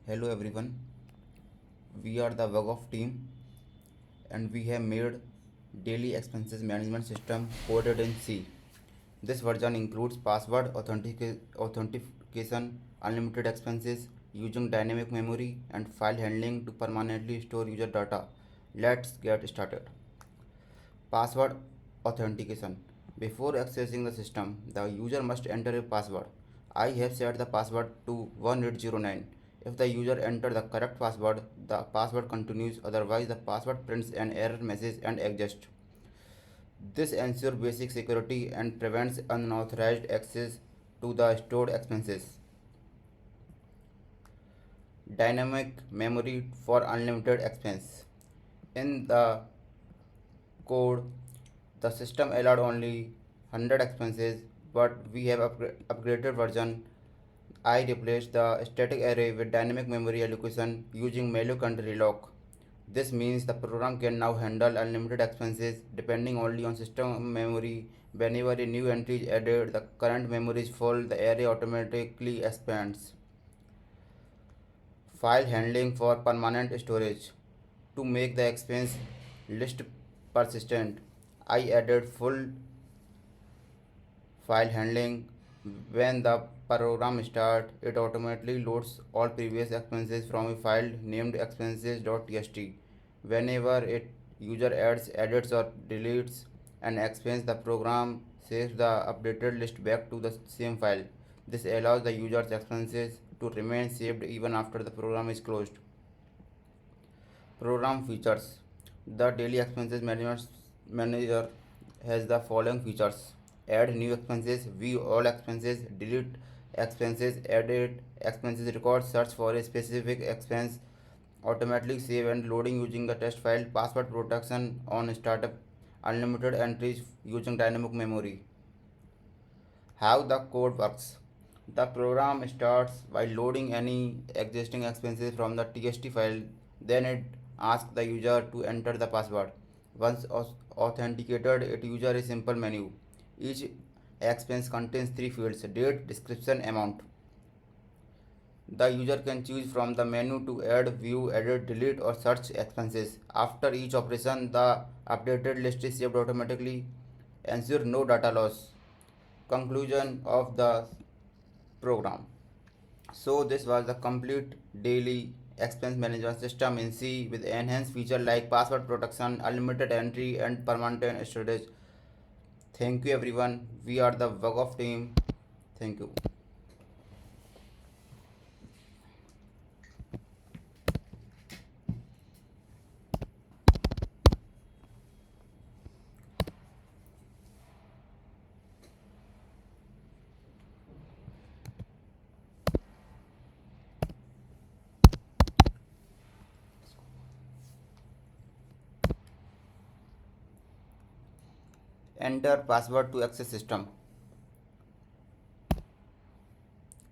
Hello everyone, we are the WAGOF team and we have made daily expenses management system coded in C. This version includes password authentication, unlimited expenses, using dynamic memory and file handling to permanently store user data. Let's get started. Password authentication. Before accessing the system, the user must enter a password. I have set the password to 1809. If the user enters the correct password, the password continues, otherwise, the password prints an error message and exits. This ensures basic security and prevents unauthorized access to the stored expenses. Dynamic memory for unlimited expense. In the code, the system allowed only 100 expenses, but we have upgraded version. I replaced the static array with dynamic memory allocation using malloc and reloc. This means the program can now handle unlimited expenses depending only on system memory. Whenever a new entry is added, the current memory is full, the array automatically expands. File handling for permanent storage. To make the expense list persistent, I added full file handling. When the program starts, it automatically loads all previous expenses from a file named expenses.txt. Whenever a user adds, edits, or deletes an expense, the program saves the updated list back to the same file. This allows the user's expenses to remain saved even after the program is closed. Program features. The Daily Expenses Management Manager has the following features: add new expenses, view all expenses, delete expenses, edit expenses record, search for a specific expense, automatically save and loading using the test file, password protection on startup, unlimited entries using dynamic memory. How the code works. The program starts by loading any existing expenses from the txt file, then it asks the user to enter the password. Once authenticated, it uses a simple menu. Each expense contains three fields: date, description, amount. The user can choose from the menu to add, view, edit, delete, or search expenses. After each operation, the updated list is saved automatically. Ensure no data loss. Conclusion of the program. So this was the complete daily expense management system in C with enhanced features like password protection, unlimited entry, and permanent storage. Thank you everyone. We are the WAGOF team. Thank you. Enter password to access system.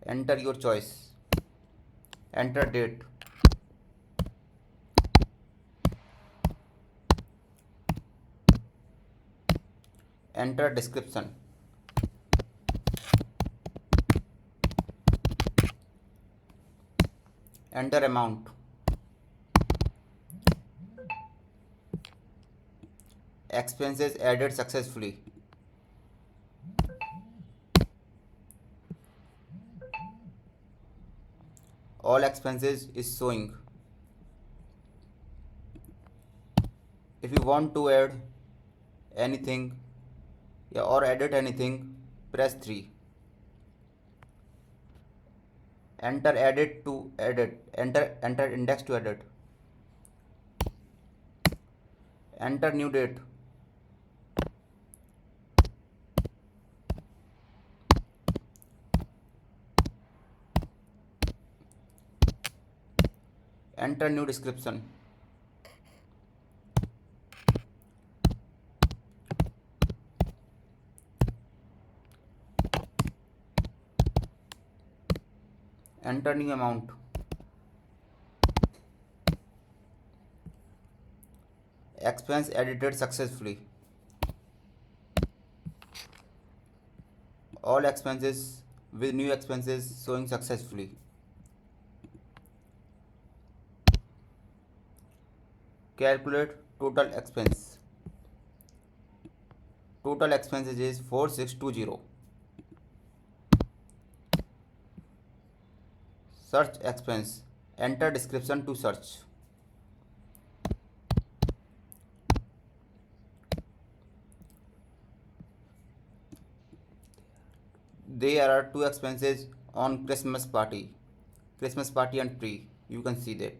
Enter your choice. Enter date. Enter description. Enter amount. Expenses added successfully. All expenses is showing. If you want to add anything, yeah, or edit anything, press 3. Enter edit to edit. Enter index to edit. Enter new date. Enter new description. Enter new amount. Expense edited successfully. All expenses with new expenses showing successfully. Calculate total expense. Total expenses is 4620. Search expense. Enter description to search. There are two expenses on Christmas party and tree. You can see that.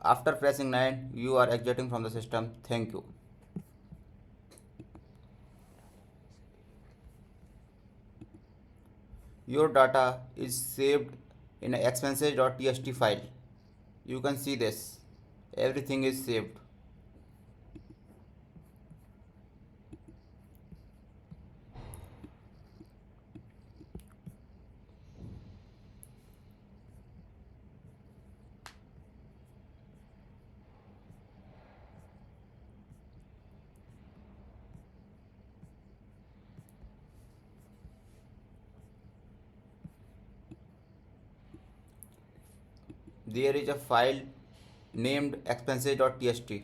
After pressing 9, you are exiting from the system. Thank you. Your data is saved in a expenses.txt file. You can see this. Everything is saved. There is a file named expenses.txt.